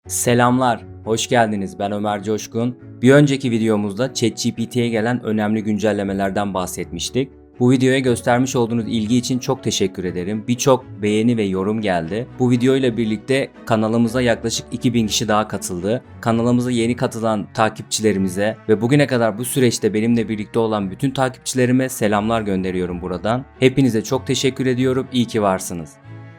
Selamlar, hoş geldiniz. Ben Ömer Coşkun. Bir önceki videomuzda ChatGPT'ye gelen önemli güncellemelerden bahsetmiştik. Bu videoya göstermiş olduğunuz ilgi için çok teşekkür ederim. Birçok beğeni ve yorum geldi. Bu videoyla birlikte kanalımıza yaklaşık 2000 kişi daha katıldı. Kanalımıza yeni katılan takipçilerimize ve bugüne kadar bu süreçte benimle birlikte olan bütün takipçilerime selamlar gönderiyorum buradan. Hepinize çok teşekkür ediyorum. İyi ki varsınız.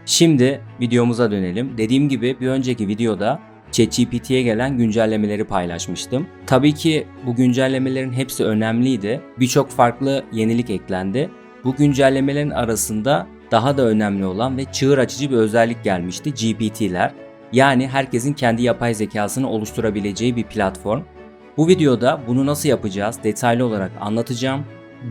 Şimdi videomuza dönelim. Dediğim gibi bir önceki videoda ChatGPT'ye gelen güncellemeleri paylaşmıştım. Tabii ki bu güncellemelerin hepsi önemliydi. Birçok farklı yenilik eklendi. Bu güncellemelerin arasında daha da önemli olan ve çığır açıcı bir özellik gelmişti: GPT'ler. Yani herkesin kendi yapay zekasını oluşturabileceği bir platform. Bu videoda bunu nasıl yapacağız detaylı olarak anlatacağım.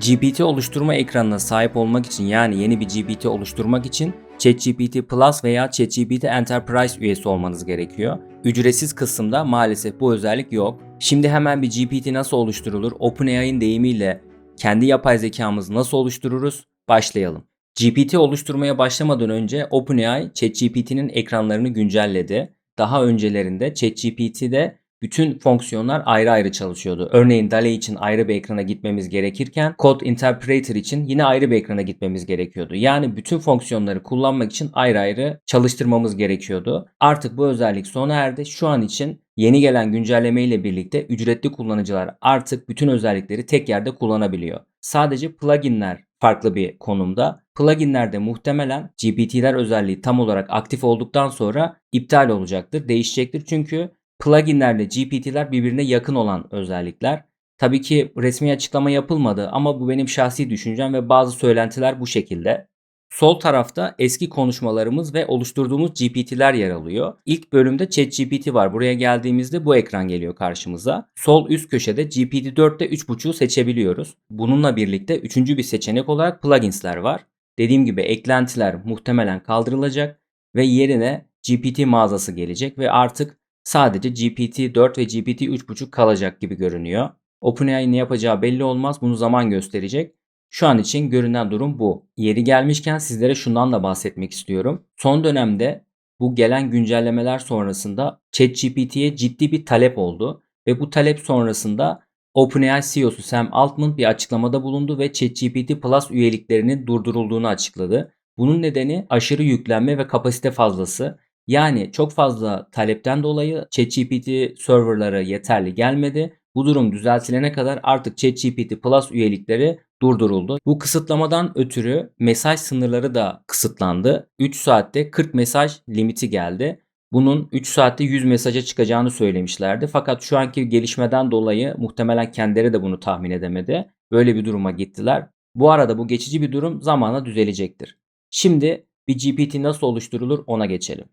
GPT oluşturma ekranına sahip olmak için, yani yeni bir GPT oluşturmak için ChatGPT Plus veya ChatGPT Enterprise üyesi olmanız gerekiyor. Ücretsiz kısımda maalesef bu özellik yok. Şimdi hemen bir GPT nasıl oluşturulur? OpenAI'nin deyimiyle kendi yapay zekamızı nasıl oluştururuz? Başlayalım. GPT oluşturmaya başlamadan önce OpenAI ChatGPT'nin ekranlarını güncelledi. Daha öncelerinde ChatGPT'de bütün fonksiyonlar ayrı ayrı çalışıyordu. Örneğin DALL-E için ayrı bir ekrana gitmemiz gerekirken Code Interpreter için yine ayrı bir ekrana gitmemiz gerekiyordu. Yani bütün fonksiyonları kullanmak için ayrı ayrı çalıştırmamız gerekiyordu. Artık bu özellik sona erdi. Şu an için yeni gelen güncelleme ile birlikte ücretli kullanıcılar artık bütün özellikleri tek yerde kullanabiliyor. Sadece pluginler farklı bir konumda. Pluginlerde muhtemelen GPT'ler özelliği tam olarak aktif olduktan sonra iptal olacaktır, değişecektir. Çünkü pluginlerle GPT'ler birbirine yakın olan özellikler. Tabii ki resmi açıklama yapılmadı ama bu benim şahsi düşüncem ve bazı söylentiler bu şekilde. Sol tarafta eski konuşmalarımız ve oluşturduğumuz GPT'ler yer alıyor. İlk bölümde ChatGPT var. Buraya geldiğimizde bu ekran geliyor karşımıza. Sol üst köşede GPT-4'te 3.5'u seçebiliyoruz. Bununla birlikte üçüncü bir seçenek olarak pluginsler var. Dediğim gibi eklentiler muhtemelen kaldırılacak ve yerine GPT mağazası gelecek ve artık sadece GPT-4 ve GPT-3.5 kalacak gibi görünüyor. OpenAI ne yapacağı belli olmaz. Bunu zaman gösterecek. Şu an için görünen durum bu. Yeri gelmişken sizlere şundan da bahsetmek istiyorum. Son dönemde bu gelen güncellemeler sonrasında ChatGPT'ye ciddi bir talep oldu ve bu talep sonrasında OpenAI CEO'su Sam Altman bir açıklamada bulundu ve ChatGPT Plus üyeliklerinin durdurulduğunu açıkladı. Bunun nedeni aşırı yüklenme ve kapasite fazlası. Yani çok fazla talepten dolayı ChatGPT serverlara yeterli gelmedi. Bu durum düzeltilene kadar artık ChatGPT Plus üyelikleri durduruldu. Bu kısıtlamadan ötürü mesaj sınırları da kısıtlandı. 3 saatte 40 mesaj limiti geldi. Bunun 3 saatte 100 mesaja çıkacağını söylemişlerdi. Fakat şu anki gelişmeden dolayı muhtemelen kendileri de bunu tahmin edemedi. Böyle bir duruma gittiler. Bu arada bu geçici bir durum zamanla düzelecektir. Şimdi bir GPT nasıl oluşturulur ona geçelim.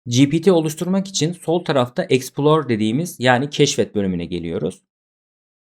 GPT oluşturmak için sol tarafta Explore dediğimiz, yani keşfet bölümüne geliyoruz.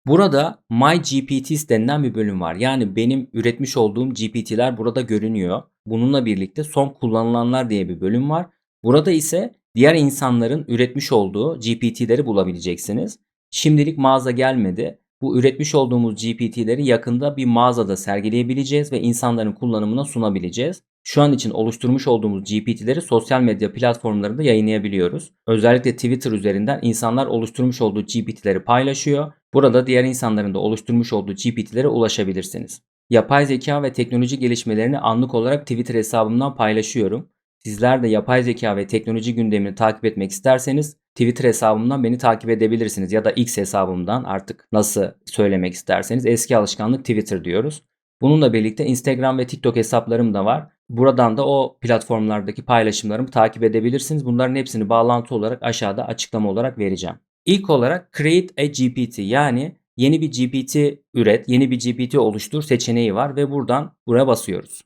Burada My GPTs denilen bir bölüm var. Yani benim üretmiş olduğum GPT'ler burada görünüyor. Bununla birlikte son kullanılanlar diye bir bölüm var. Burada ise diğer insanların üretmiş olduğu GPT'leri bulabileceksiniz. Şimdilik mağaza gelmedi. Bu üretmiş olduğumuz GPT'leri yakında bir mağazada sergileyebileceğiz ve insanların kullanımına sunabileceğiz. Şu an için oluşturmuş olduğumuz GPT'leri sosyal medya platformlarında yayınlayabiliyoruz. Özellikle Twitter üzerinden insanlar oluşturmuş olduğu GPT'leri paylaşıyor. Burada diğer insanların da oluşturmuş olduğu GPT'lere ulaşabilirsiniz. Yapay zeka ve teknoloji gelişmelerini anlık olarak Twitter hesabımdan paylaşıyorum. Sizler de yapay zeka ve teknoloji gündemini takip etmek isterseniz Twitter hesabımdan beni takip edebilirsiniz ya da X hesabımdan, artık nasıl söylemek isterseniz. Eski alışkanlık Twitter diyoruz. Bununla birlikte Instagram ve TikTok hesaplarım da var. Buradan da o platformlardaki paylaşımlarımı takip edebilirsiniz. Bunların hepsini bağlantı olarak aşağıda açıklama olarak vereceğim. İlk olarak Create a GPT, yani yeni bir GPT üret, yeni bir GPT oluştur seçeneği var ve buradan buraya basıyoruz.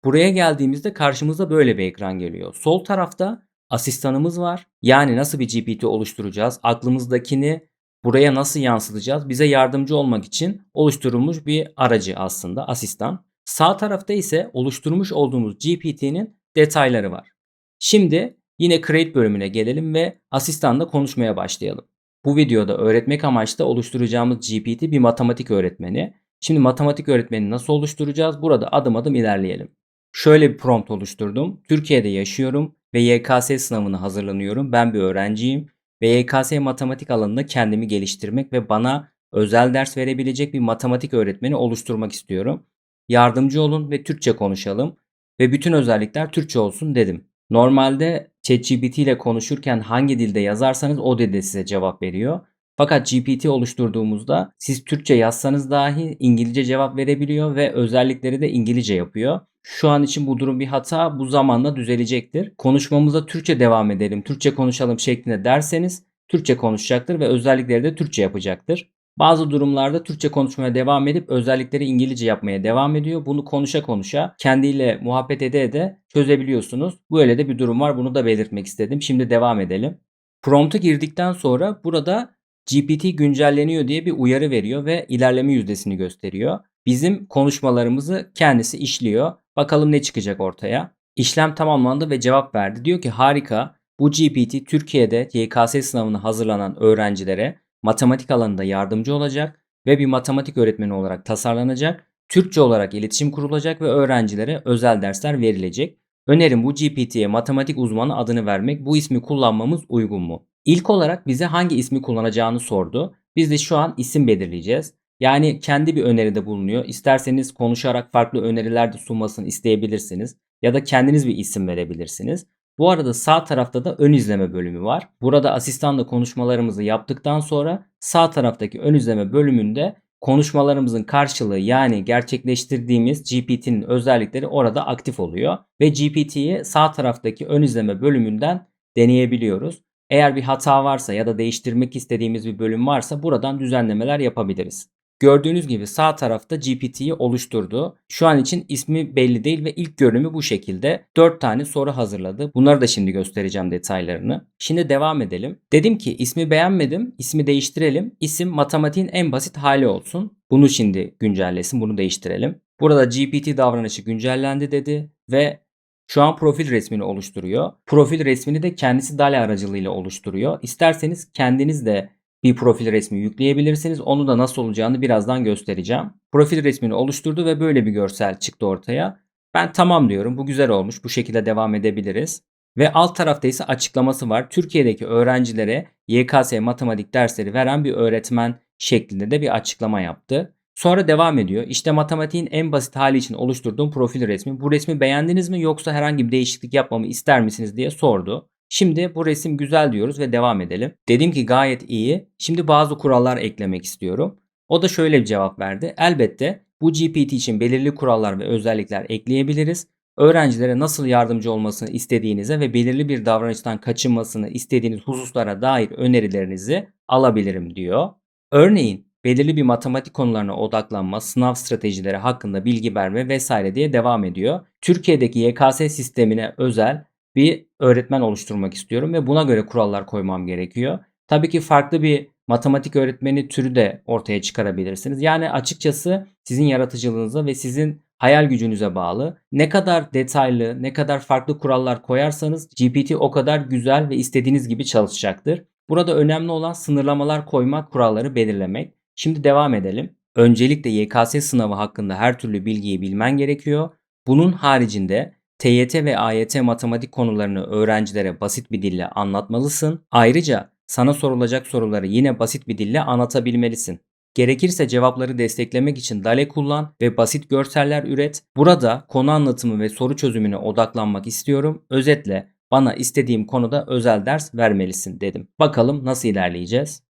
Buraya geldiğimizde karşımıza böyle bir ekran geliyor. Sol tarafta asistanımız var. Yani nasıl bir GPT oluşturacağız? Aklımızdakini buraya nasıl yansıtacağız? Bize yardımcı olmak için oluşturulmuş bir aracı aslında asistan. Sağ tarafta ise oluşturmuş olduğumuz GPT'nin detayları var. Şimdi yine Create bölümüne gelelim ve asistanla konuşmaya başlayalım. Bu videoda öğretmek amaçlı oluşturacağımız GPT bir matematik öğretmeni. Şimdi matematik öğretmenini nasıl oluşturacağız? Burada adım adım ilerleyelim. Şöyle bir prompt oluşturdum. Türkiye'de yaşıyorum ve YKS sınavına hazırlanıyorum. Ben bir öğrenciyim. ve YKS matematik alanında kendimi geliştirmek ve bana özel ders verebilecek bir matematik öğretmeni oluşturmak istiyorum. Yardımcı olun ve Türkçe konuşalım ve bütün özellikler Türkçe olsun dedim. Normalde ChatGPT ile konuşurken hangi dilde yazarsanız o dilde size cevap veriyor. Fakat GPT oluşturduğumuzda siz Türkçe yazsanız dahi İngilizce cevap verebiliyor ve özellikleri de İngilizce yapıyor. Şu an için bu durum bir hata, bu zamanla düzelecektir. Konuşmamıza Türkçe devam edelim, Türkçe konuşalım şeklinde derseniz Türkçe konuşacaktır ve özellikleri de Türkçe yapacaktır. Bazı durumlarda Türkçe konuşmaya devam edip özellikleri İngilizce yapmaya devam ediyor. Bunu konuşa konuşa kendiyle muhabbet ede ede çözebiliyorsunuz. Böyle de bir durum var. Bunu da belirtmek istedim. Şimdi devam edelim. Prompt'u girdikten sonra burada GPT güncelleniyor diye bir uyarı veriyor ve ilerleme yüzdesini gösteriyor. Bizim konuşmalarımızı kendisi işliyor. Bakalım ne çıkacak ortaya. İşlem tamamlandı ve cevap verdi. Diyor ki harika. Bu GPT Türkiye'de YKS sınavına hazırlanan öğrencilere matematik alanında yardımcı olacak ve bir matematik öğretmeni olarak tasarlanacak. Türkçe olarak iletişim kurulacak ve öğrencilere özel dersler verilecek. Önerim bu GPT'ye matematik uzmanı adını vermek. Bu ismi kullanmamız uygun mu? İlk olarak bize hangi ismi kullanacağını sordu. Biz de şu an isim belirleyeceğiz. Yani kendi bir öneride bulunuyor. İsterseniz konuşarak farklı öneriler de sunmasını isteyebilirsiniz. Ya da kendiniz bir isim verebilirsiniz. Bu arada sağ tarafta da ön izleme bölümü var. Burada asistanla konuşmalarımızı yaptıktan sonra sağ taraftaki ön izleme bölümünde konuşmalarımızın karşılığı yani gerçekleştirdiğimiz GPT'nin özellikleri orada aktif oluyor. Ve GPT'yi sağ taraftaki ön izleme bölümünden deneyebiliyoruz. Eğer bir hata varsa ya da değiştirmek istediğimiz bir bölüm varsa buradan düzenlemeler yapabiliriz. Gördüğünüz gibi sağ tarafta GPT'yi oluşturdu. Şu an için ismi belli değil ve ilk görünümü bu şekilde. 4 tane soru hazırladı. Bunları da şimdi göstereceğim detaylarını. Şimdi devam edelim. Dedim ki ismi beğenmedim. İsmi değiştirelim. İsim matematiğin en basit hali olsun. Bunu şimdi güncellesin. Bunu değiştirelim. Burada GPT davranışı güncellendi dedi ve şu an profil resmini oluşturuyor. Profil resmini de kendisi DALL-E aracılığıyla oluşturuyor. İsterseniz kendiniz de bir profil resmi yükleyebilirsiniz. Onu da nasıl olacağını birazdan göstereceğim. Profil resmini oluşturdu ve böyle bir görsel çıktı ortaya. Ben tamam diyorum. Bu güzel olmuş. Bu şekilde devam edebiliriz. Ve alt tarafta ise açıklaması var. Türkiye'deki öğrencilere YKS matematik dersleri veren bir öğretmen şeklinde de bir açıklama yaptı. Sonra devam ediyor. İşte matematiğin en basit hali için oluşturduğum profil resmi. Bu resmi beğendiniz mi yoksa herhangi bir değişiklik yapmamı ister misiniz diye sordu. Şimdi bu resim güzel diyoruz ve devam edelim. Dedim ki gayet iyi. Şimdi bazı kurallar eklemek istiyorum. O da şöyle bir cevap verdi. Elbette bu GPT için belirli kurallar ve özellikler ekleyebiliriz. Öğrencilere nasıl yardımcı olmasını istediğinize ve belirli bir davranıştan kaçınmasını istediğiniz hususlara dair önerilerinizi alabilirim diyor. Örneğin belirli bir matematik konularına odaklanma, sınav stratejileri hakkında bilgi verme vesaire diye devam ediyor. Türkiye'deki YKS sistemine özel bir öğretmen oluşturmak istiyorum ve buna göre kurallar koymam gerekiyor. Tabii ki farklı bir matematik öğretmeni türü de ortaya çıkarabilirsiniz. Yani açıkçası sizin yaratıcılığınıza ve sizin hayal gücünüze bağlı. Ne kadar detaylı, ne kadar farklı kurallar koyarsanız GPT o kadar güzel ve istediğiniz gibi çalışacaktır. Burada önemli olan sınırlamalar koymak, kuralları belirlemek. Şimdi devam edelim. Öncelikle YKS sınavı hakkında her türlü bilgiyi bilmen gerekiyor. Bunun haricinde TYT ve AYT matematik konularını öğrencilere basit bir dille anlatmalısın. Ayrıca sana sorulacak soruları yine basit bir dille anlatabilmelisin. Gerekirse cevapları desteklemek için DALL-E kullan ve basit görseller üret. Burada konu anlatımı ve soru çözümüne odaklanmak istiyorum. Özetle bana istediğim konuda özel ders vermelisin dedim. Bakalım nasıl ilerleyeceğiz?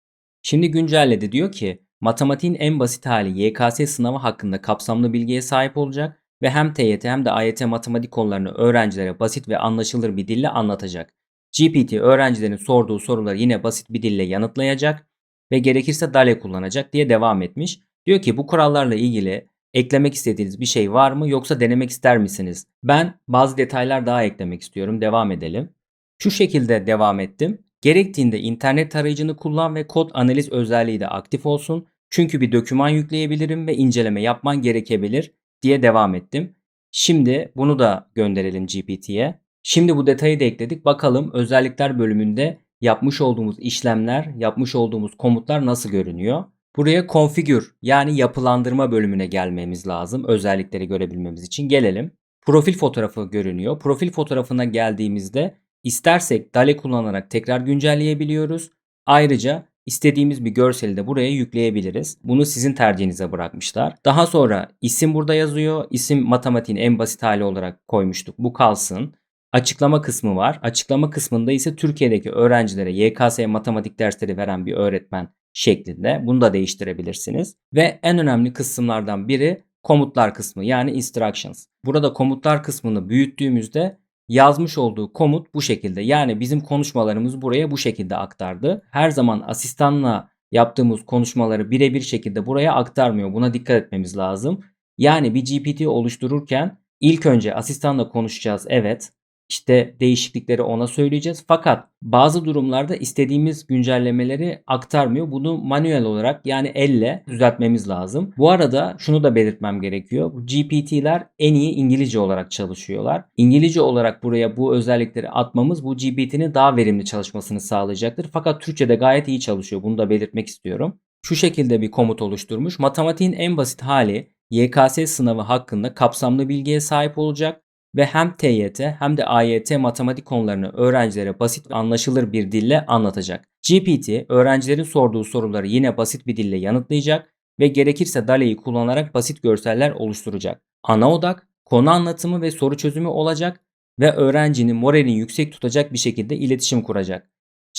Şimdi güncelledi diyor ki matematiğin en basit hali YKS sınavı hakkında kapsamlı bilgiye sahip olacak ve hem TYT hem de AYT matematik konularını öğrencilere basit ve anlaşılır bir dille anlatacak. GPT öğrencilerin sorduğu soruları yine basit bir dille yanıtlayacak ve gerekirse DALL-E kullanacak diye devam etmiş. Diyor ki bu kurallarla ilgili eklemek istediğiniz bir şey var mı yoksa denemek ister misiniz? Ben bazı detaylar daha eklemek istiyorum. Devam edelim. Şu şekilde devam ettim. Gerektiğinde internet tarayıcını kullan ve kod analiz özelliği de aktif olsun. Çünkü bir doküman yükleyebilirim ve inceleme yapman gerekebilir diye devam ettim. Şimdi bunu da gönderelim GPT'ye. Şimdi bu detayı da ekledik. Bakalım özellikler bölümünde yapmış olduğumuz işlemler, yapmış olduğumuz komutlar nasıl görünüyor? Buraya configure yani yapılandırma bölümüne gelmemiz lazım özellikleri görebilmemiz için. Gelelim. Profil fotoğrafı görünüyor. Profil fotoğrafına geldiğimizde İstersek DALL-E kullanarak tekrar güncelleyebiliyoruz. Ayrıca istediğimiz bir görseli de buraya yükleyebiliriz. Bunu sizin tercihinize bırakmışlar. Daha sonra isim burada yazıyor. İsim matematiğin en basit hali olarak koymuştuk. Bu kalsın. Açıklama kısmı var. Açıklama kısmında ise Türkiye'deki öğrencilere YKS matematik dersleri veren bir öğretmen şeklinde. Bunu da değiştirebilirsiniz. Ve en önemli kısımlardan biri komutlar kısmı, yani instructions. Burada komutlar kısmını büyüttüğümüzde yazmış olduğu komut bu şekilde. Yani bizim konuşmalarımız buraya bu şekilde aktardı. Her zaman asistanla yaptığımız konuşmaları birebir şekilde buraya aktarmıyor. Buna dikkat etmemiz lazım. Yani bir GPT oluştururken ilk önce asistanla konuşacağız. Evet. İşte değişiklikleri ona söyleyeceğiz. Fakat bazı durumlarda istediğimiz güncellemeleri aktarmıyor. Bunu manuel olarak, yani elle düzeltmemiz lazım. Bu arada şunu da belirtmem gerekiyor. Bu GPT'ler en iyi İngilizce olarak çalışıyorlar. İngilizce olarak buraya bu özellikleri atmamız bu GPT'nin daha verimli çalışmasını sağlayacaktır. Fakat Türkçe'de gayet iyi çalışıyor. Bunu da belirtmek istiyorum. Şu şekilde bir komut oluşturmuş. Matematiğin en basit hali YKS sınavı hakkında kapsamlı bilgiye sahip olacak ve hem TYT hem de AYT matematik konularını öğrencilere basit ve anlaşılır bir dille anlatacak. GPT öğrencilerin sorduğu soruları yine basit bir dille yanıtlayacak ve gerekirse DALL-E'yi kullanarak basit görseller oluşturacak. Ana odak konu anlatımı ve soru çözümü olacak ve öğrencinin moralini yüksek tutacak bir şekilde iletişim kuracak.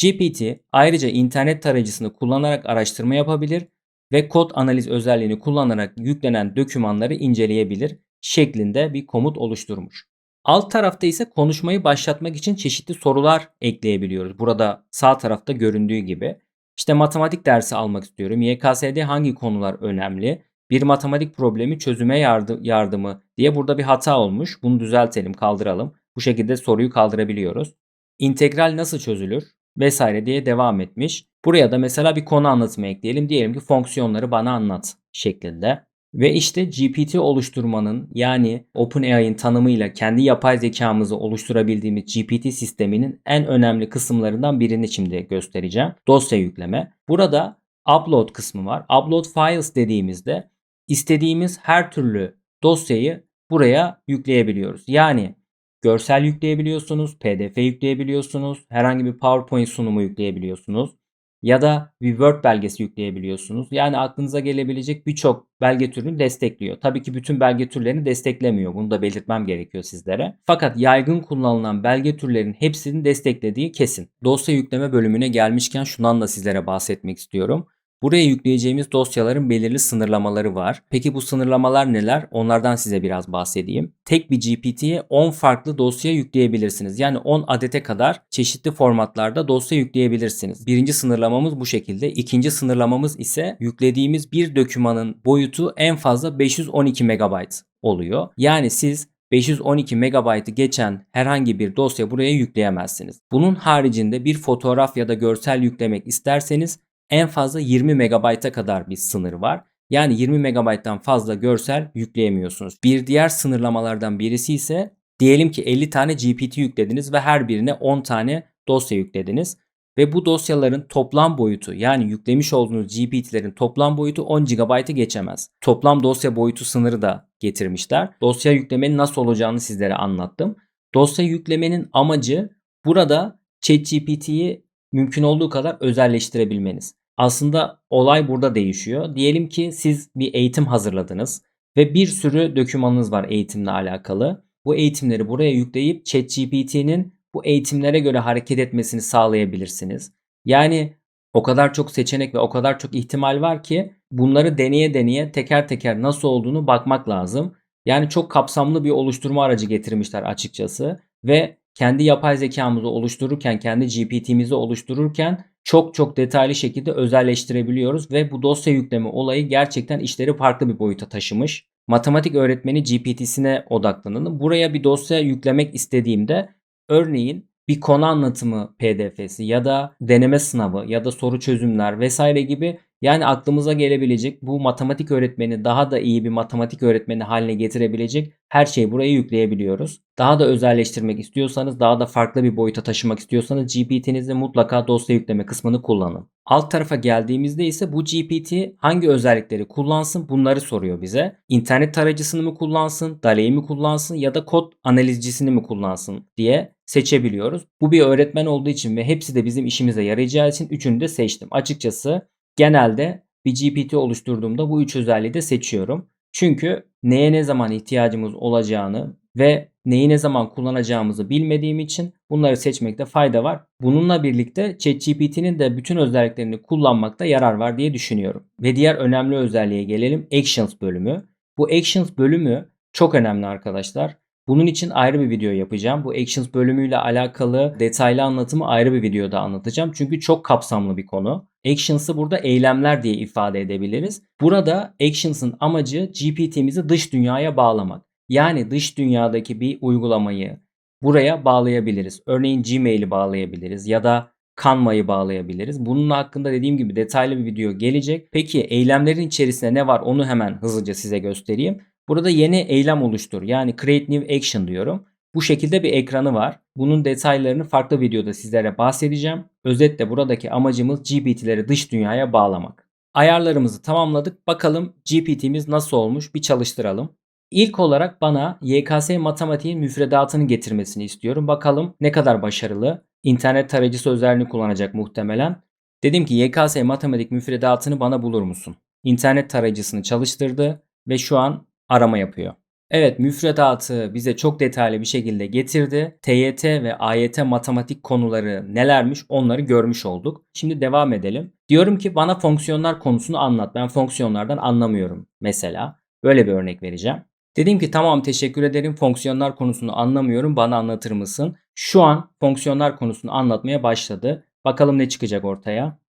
GPT ayrıca internet tarayıcısını kullanarak araştırma yapabilir ve kod analiz özelliğini kullanarak yüklenen dokümanları inceleyebilir şeklinde bir komut oluşturmuş. Alt tarafta ise konuşmayı başlatmak için çeşitli sorular ekleyebiliyoruz. Burada sağ tarafta göründüğü gibi. İşte matematik dersi almak istiyorum. YKS'de hangi konular önemli? Bir matematik problemi çözüme yardımı diye burada bir hata olmuş. Bunu düzeltelim, kaldıralım. Bu şekilde soruyu kaldırabiliyoruz. İntegral nasıl çözülür? Vesaire diye devam etmiş. Buraya da mesela bir konu anlatımı ekleyelim. Diyelim ki fonksiyonları bana anlat şeklinde. Ve işte GPT oluşturmanın, yani OpenAI'ın tanımıyla kendi yapay zekamızı oluşturabildiğimiz GPT sisteminin en önemli kısımlarından birini şimdi göstereceğim. Dosya yükleme. Burada upload kısmı var. Upload files dediğimizde istediğimiz her türlü dosyayı buraya yükleyebiliyoruz. Yani görsel yükleyebiliyorsunuz, PDF yükleyebiliyorsunuz, herhangi bir PowerPoint sunumu yükleyebiliyorsunuz ya da bir Word belgesi yükleyebiliyorsunuz. Yani aklınıza gelebilecek birçok belge türünü destekliyor. Tabii ki bütün belge türlerini desteklemiyor. Bunu da belirtmem gerekiyor sizlere. Fakat yaygın kullanılan belge türlerinin hepsini desteklediği kesin. Dosya yükleme bölümüne gelmişken şundan da sizlere bahsetmek istiyorum. Buraya yükleyeceğimiz dosyaların belirli sınırlamaları var. Peki bu sınırlamalar neler? Onlardan size biraz bahsedeyim. Tek bir GPT'ye 10 farklı dosya yükleyebilirsiniz. Yani 10 adete kadar çeşitli formatlarda dosya yükleyebilirsiniz. Birinci sınırlamamız bu şekilde. İkinci sınırlamamız ise yüklediğimiz bir dokümanın boyutu en fazla 512 MB oluyor. Yani siz 512 MB'ı geçen herhangi bir dosya buraya yükleyemezsiniz. Bunun haricinde bir fotoğraf ya da görsel yüklemek isterseniz en fazla 20 MB'a kadar bir sınır var. Yani 20 MB'dan fazla görsel yükleyemiyorsunuz. Bir diğer sınırlamalardan birisi ise diyelim ki 50 tane GPT yüklediniz ve her birine 10 tane dosya yüklediniz. Ve bu dosyaların toplam boyutu, yani yüklemiş olduğunuz GPT'lerin toplam boyutu 10 GB'ı geçemez. Toplam dosya boyutu sınırı da getirmişler. Dosya yüklemenin nasıl olacağını sizlere anlattım. Dosya yüklemenin amacı burada ChatGPT'yi mümkün olduğu kadar özelleştirebilmeniz. Aslında olay burada değişiyor. Diyelim ki siz bir eğitim hazırladınız ve bir sürü dokümanınız var eğitimle alakalı. Bu eğitimleri buraya yükleyip ChatGPT'nin bu eğitimlere göre hareket etmesini sağlayabilirsiniz. Yani o kadar çok seçenek ve o kadar çok ihtimal var ki bunları deneye deneye teker teker nasıl olduğunu bakmak lazım. Yani çok kapsamlı bir oluşturma aracı getirmişler açıkçası ve kendi yapay zekamızı oluştururken, kendi GPT'mizi oluştururken çok çok detaylı şekilde özelleştirebiliyoruz ve bu dosya yükleme olayı gerçekten işleri farklı bir boyuta taşımış. Matematik öğretmeni GPT'sine odaklanalım. Buraya bir dosya yüklemek istediğimde örneğin bir konu anlatımı PDF'si ya da deneme sınavı ya da soru çözümler vesaire gibi, yani aklımıza gelebilecek, bu matematik öğretmeni daha da iyi bir matematik öğretmeni haline getirebilecek her şeyi buraya yükleyebiliyoruz. Daha da özelleştirmek istiyorsanız, daha da farklı bir boyuta taşımak istiyorsanız GPT'nizde mutlaka dosya yükleme kısmını kullanın. Alt tarafa geldiğimizde ise bu GPT hangi özellikleri kullansın bunları soruyor bize. İnternet tarayıcısını mı kullansın, DALL-E'yi mi kullansın ya da kod analizcisini mi kullansın diye seçebiliyoruz. Bu bir öğretmen olduğu için ve hepsi de bizim işimize yarayacağı için üçünü de seçtim. Açıkçası genelde bir GPT oluşturduğumda bu üç özelliği de seçiyorum. Çünkü neye ne zaman ihtiyacımız olacağını ve neyi ne zaman kullanacağımızı bilmediğim için bunları seçmekte fayda var. Bununla birlikte ChatGPT'nin de bütün özelliklerini kullanmakta yarar var diye düşünüyorum. Ve diğer önemli özelliğe gelelim. Actions bölümü. Bu Actions bölümü çok önemli arkadaşlar. Bunun için ayrı bir video yapacağım. Bu Actions bölümüyle alakalı detaylı anlatımı ayrı bir videoda anlatacağım. Çünkü çok kapsamlı bir konu. Actions'ı burada eylemler diye ifade edebiliriz. Burada Actions'ın amacı GPT'mizi dış dünyaya bağlamak. Yani dış dünyadaki bir uygulamayı buraya bağlayabiliriz. Örneğin Gmail'i bağlayabiliriz ya da Canva'yı bağlayabiliriz. Bunun hakkında dediğim gibi detaylı bir video gelecek. Peki eylemlerin içerisinde ne var onu hemen hızlıca size göstereyim. Burada yeni eylem oluştur. Yani create new action diyorum. Bu şekilde bir ekranı var. Bunun detaylarını farklı videoda sizlere bahsedeceğim. Özetle buradaki amacımız GPT'leri dış dünyaya bağlamak. Ayarlarımızı tamamladık. Bakalım GPT'miz nasıl olmuş bir çalıştıralım. İlk olarak bana YKS matematiğin müfredatını getirmesini istiyorum. Bakalım ne kadar başarılı. İnternet tarayıcısı özelliğini kullanacak muhtemelen. Dedim ki YKS matematik müfredatını bana bulur musun? İnternet tarayıcısını çalıştırdı ve şu an arama yapıyor. Evet, müfredatı bize çok detaylı bir şekilde getirdi. TYT ve AYT matematik konuları nelermiş onları görmüş olduk. Şimdi devam edelim. Diyorum ki bana fonksiyonlar konusunu anlat. Ben fonksiyonlardan anlamıyorum mesela. Böyle bir örnek vereceğim. Dedim ki tamam teşekkür ederim, fonksiyonlar konusunu anlamıyorum, bana anlatır mısın? Şu an fonksiyonlar konusunu anlatmaya başladı. Bakalım ne çıkacak ortaya.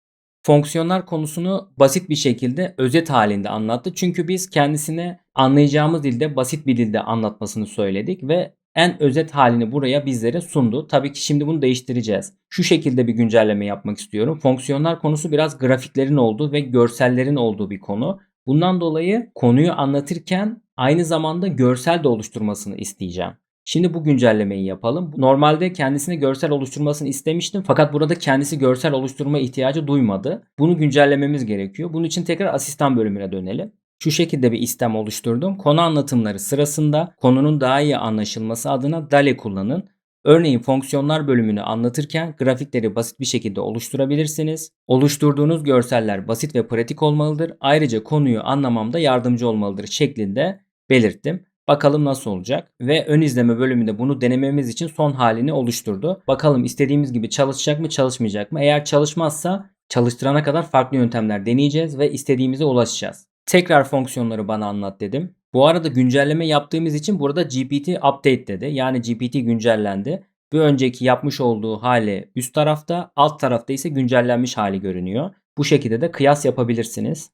Fonksiyonlar konusunu basit bir şekilde özet halinde anlattı. Çünkü biz kendisine anlayacağımız dilde basit bir dilde anlatmasını söyledik ve en özet halini buraya bizlere sundu. Tabii ki şimdi bunu değiştireceğiz. Şu şekilde bir güncelleme yapmak istiyorum. Fonksiyonlar konusu biraz grafiklerin olduğu ve görsellerin olduğu bir konu. Bundan dolayı konuyu anlatırken aynı zamanda görsel de oluşturmasını isteyeceğim. Şimdi bu güncellemeyi yapalım. Normalde kendisine görsel oluşturmasını istemiştim fakat burada kendisi görsel oluşturma ihtiyacı duymadı. Bunu güncellememiz gerekiyor. Bunun için tekrar asistan bölümüne dönelim. Şu şekilde bir istem oluşturdum. Konu anlatımları sırasında konunun daha iyi anlaşılması adına DALL-E kullanın. Örneğin fonksiyonlar bölümünü anlatırken grafikleri basit bir şekilde oluşturabilirsiniz. Oluşturduğunuz görseller basit ve pratik olmalıdır. Ayrıca konuyu anlamamda yardımcı olmalıdır şeklinde belirttim. Bakalım nasıl olacak. Ve ön izleme bölümünde bunu denememiz için son halini oluşturdu. Bakalım istediğimiz gibi çalışacak mı çalışmayacak mı? Eğer çalışmazsa çalıştırana kadar farklı yöntemler deneyeceğiz ve istediğimize ulaşacağız. Tekrar fonksiyonları bana anlat dedim. Bu arada güncelleme yaptığımız için burada GPT update dedi. Yani GPT güncellendi. Bir önceki yapmış olduğu hali üst tarafta, alt tarafta ise güncellenmiş hali görünüyor. Bu şekilde de kıyas yapabilirsiniz.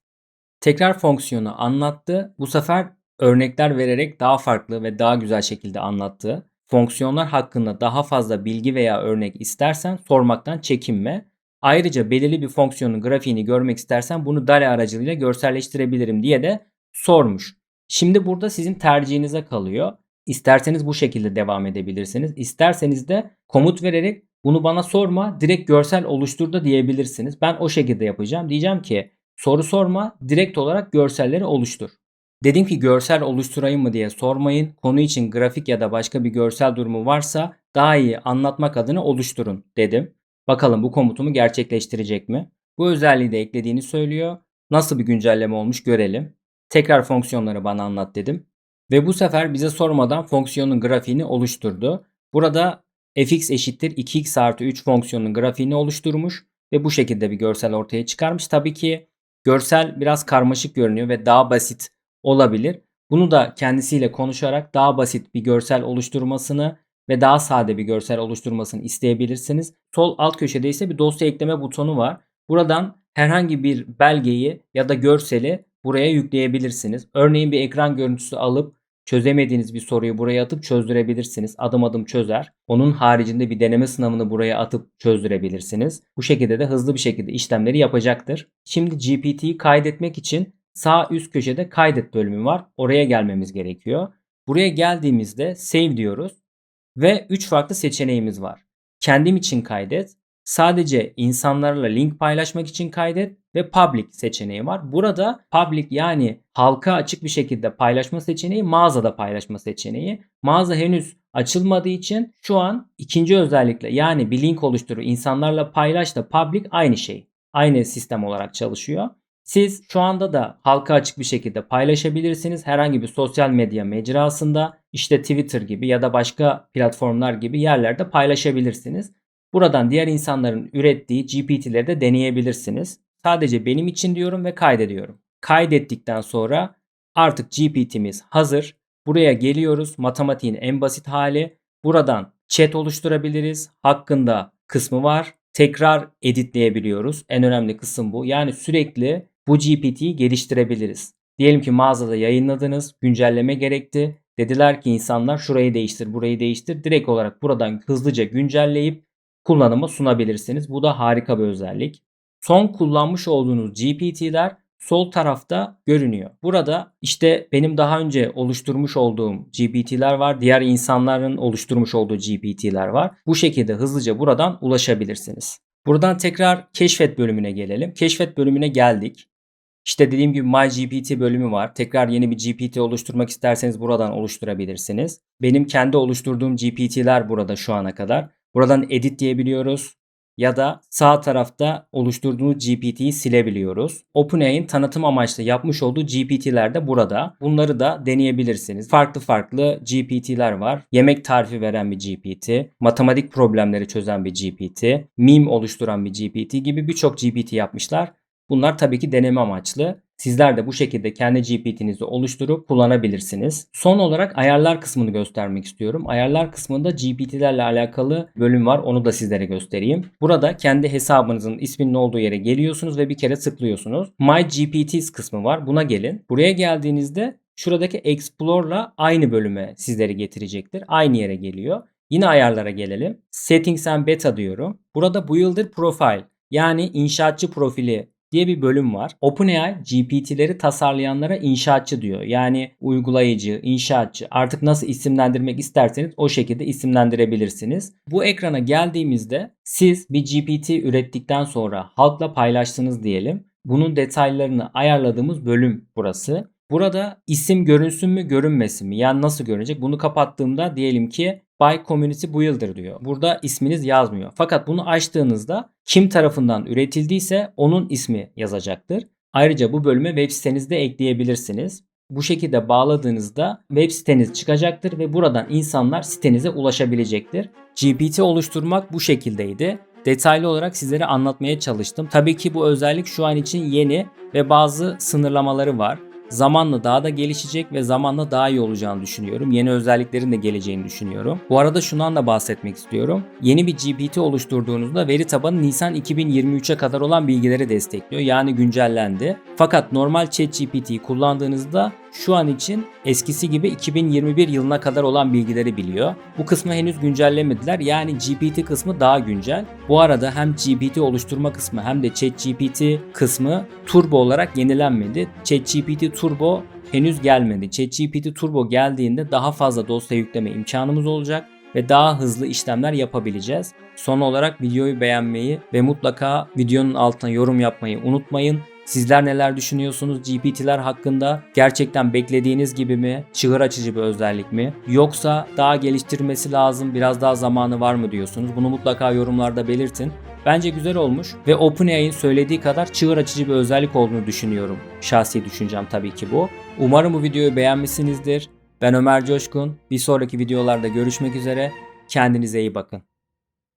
Tekrar fonksiyonu anlattı. Bu sefer örnekler vererek daha farklı ve daha güzel şekilde anlattı. Fonksiyonlar hakkında daha fazla bilgi veya örnek istersen sormaktan çekinme. Ayrıca belirli bir fonksiyonun grafiğini görmek istersen bunu DALL-E aracılığıyla görselleştirebilirim diye de sormuş. Şimdi burada sizin tercihinize kalıyor. İsterseniz bu şekilde devam edebilirsiniz. İsterseniz de komut vererek bunu bana sorma, direkt görsel oluştur da diyebilirsiniz. Ben o şekilde yapacağım. Diyeceğim ki soru sorma, direkt olarak görselleri oluştur. Dedim ki görsel oluşturayım mı diye sormayın. Konu için grafik ya da başka bir görsel durumu varsa daha iyi anlatmak adına oluşturun dedim. Bakalım bu komutumu gerçekleştirecek mi? Bu özelliği de eklediğini söylüyor. Nasıl bir güncelleme olmuş görelim. Tekrar fonksiyonları bana anlat dedim. Ve bu sefer bize sormadan fonksiyonun grafiğini oluşturdu. Burada fx eşittir 2x artı 3 fonksiyonun grafiğini oluşturmuş ve bu şekilde bir görsel ortaya çıkarmış. Tabii ki görsel biraz karmaşık görünüyor ve daha basit olabilir. Bunu da kendisiyle konuşarak daha basit bir görsel oluşturmasını ve daha sade bir görsel oluşturmasını isteyebilirsiniz. Sol alt köşede ise bir dosya ekleme butonu var. Buradan herhangi bir belgeyi ya da görseli buraya yükleyebilirsiniz. Örneğin bir ekran görüntüsü alıp çözemediğiniz bir soruyu buraya atıp çözdürebilirsiniz. Adım adım çözer. Onun haricinde bir deneme sınavını buraya atıp çözdürebilirsiniz. Bu şekilde de hızlı bir şekilde işlemleri yapacaktır. Şimdi GPT'yi kaydetmek için sağ üst köşede kaydet bölümü var. Oraya gelmemiz gerekiyor. Buraya geldiğimizde save diyoruz ve 3 farklı seçeneğimiz var. Kendim için kaydet, sadece insanlarla link paylaşmak için kaydet ve public seçeneği var. Burada public yani halka açık bir şekilde paylaşma seçeneği, mağazada paylaşma seçeneği. Mağaza henüz açılmadığı için şu an ikinci özellikle yani bir link oluştur, insanlarla paylaş da public aynı şey. Aynı sistem olarak çalışıyor. Siz şu anda da halka açık bir şekilde paylaşabilirsiniz. Herhangi bir sosyal medya mecrasında, işte Twitter gibi ya da başka platformlar gibi yerlerde paylaşabilirsiniz. Buradan diğer insanların ürettiği GPT'leri de deneyebilirsiniz. Sadece benim için diyorum ve kaydediyorum. Kaydettikten sonra artık GPT'miz hazır. Buraya geliyoruz. Matematiğin en basit hali. Buradan chat oluşturabiliriz. Hakkında kısmı var. Tekrar editleyebiliyoruz. En önemli kısım bu. Yani sürekli bu GPT'yi geliştirebiliriz. Diyelim ki mağazada yayınladınız, güncelleme gerekti. Dediler ki insanlar şurayı değiştir, burayı değiştir. Direkt olarak buradan hızlıca güncelleyip kullanıma sunabilirsiniz. Bu da harika bir özellik. Son kullanmış olduğunuz GPT'ler sol tarafta görünüyor. Burada işte benim daha önce oluşturmuş olduğum GPT'ler var. Diğer insanların oluşturmuş olduğu GPT'ler var. Bu şekilde hızlıca buradan ulaşabilirsiniz. Buradan tekrar keşfet bölümüne gelelim. Keşfet bölümüne geldik. İşte dediğim gibi MyGPT bölümü var. Tekrar yeni bir GPT oluşturmak isterseniz buradan oluşturabilirsiniz. Benim kendi oluşturduğum GPT'ler burada şu ana kadar. Buradan edit diyebiliyoruz. Ya da sağ tarafta oluşturduğunuz GPT'yi silebiliyoruz. OpenAI'nin tanıtım amaçlı yapmış olduğu GPT'ler de burada. Bunları da deneyebilirsiniz. Farklı farklı GPT'ler var. Yemek tarifi veren bir GPT, matematik problemleri çözen bir GPT, meme oluşturan bir GPT gibi birçok GPT yapmışlar. Bunlar tabii ki deneme amaçlı. Sizler de bu şekilde kendi GPT'nizi oluşturup kullanabilirsiniz. Son olarak ayarlar kısmını göstermek istiyorum. Ayarlar kısmında GPT'lerle alakalı bölüm var. Onu da sizlere göstereyim. Burada kendi hesabınızın isminin olduğu yere geliyorsunuz ve bir kere tıklıyorsunuz. My GPTs kısmı var. Buna gelin. Buraya geldiğinizde şuradaki Explore'la aynı bölüme sizleri getirecektir. Aynı yere geliyor. Yine ayarlara gelelim. Settings and Beta diyorum. Burada Builder Profile yani inşaatçı profili diye bir bölüm var. OpenAI GPT'leri tasarlayanlara inşaatçı diyor. Yani uygulayıcı, inşaatçı artık nasıl isimlendirmek isterseniz o şekilde isimlendirebilirsiniz. Bu ekrana geldiğimizde siz bir GPT ürettikten sonra halkla paylaştınız diyelim. Bunun detaylarını ayarladığımız bölüm burası. Burada isim görünsün mü görünmesin mi? Yani nasıl görünecek? Bunu kapattığımda diyelim ki By Community Builder diyor. Burada isminiz yazmıyor. Fakat bunu açtığınızda kim tarafından üretildiyse onun ismi yazacaktır. Ayrıca bu bölüme web sitenizde ekleyebilirsiniz. Bu şekilde bağladığınızda web siteniz çıkacaktır ve buradan insanlar sitenize ulaşabilecektir. GPT oluşturmak bu şekildeydi. Detaylı olarak sizlere anlatmaya çalıştım. Tabii ki bu özellik şu an için yeni ve bazı sınırlamaları var. Zamanla daha da gelişecek ve zamanla daha iyi olacağını düşünüyorum. Yeni özelliklerin de geleceğini düşünüyorum. Bu arada şundan da bahsetmek istiyorum. Yeni bir GPT oluşturduğunuzda veri tabanı Nisan 2023'e kadar olan bilgileri destekliyor. Yani güncellendi. Fakat normal ChatGPT'yi kullandığınızda şu an için eskisi gibi 2021 yılına kadar olan bilgileri biliyor. Bu kısmı henüz güncellemediler. Yani GPT kısmı daha güncel. Bu arada hem GPT oluşturma kısmı hem de ChatGPT kısmı turbo olarak yenilenmedi. ChatGPT Turbo henüz gelmedi. ChatGPT Turbo geldiğinde daha fazla dosya yükleme imkanımız olacak ve daha hızlı işlemler yapabileceğiz. Son olarak videoyu beğenmeyi ve mutlaka videonun altına yorum yapmayı unutmayın. Sizler neler düşünüyorsunuz GPT'ler hakkında? Gerçekten beklediğiniz gibi mi? Çığır açıcı bir özellik mi? Yoksa daha geliştirmesi lazım, biraz daha zamanı var mı diyorsunuz? Bunu mutlaka yorumlarda belirtin. Bence güzel olmuş ve OpenAI'nin söylediği kadar çığır açıcı bir özellik olduğunu düşünüyorum. Şahsi düşüncem tabii ki bu. Umarım bu videoyu beğenmişsinizdir. Ben Ömer Coşkun. Bir sonraki videolarda görüşmek üzere. Kendinize iyi bakın.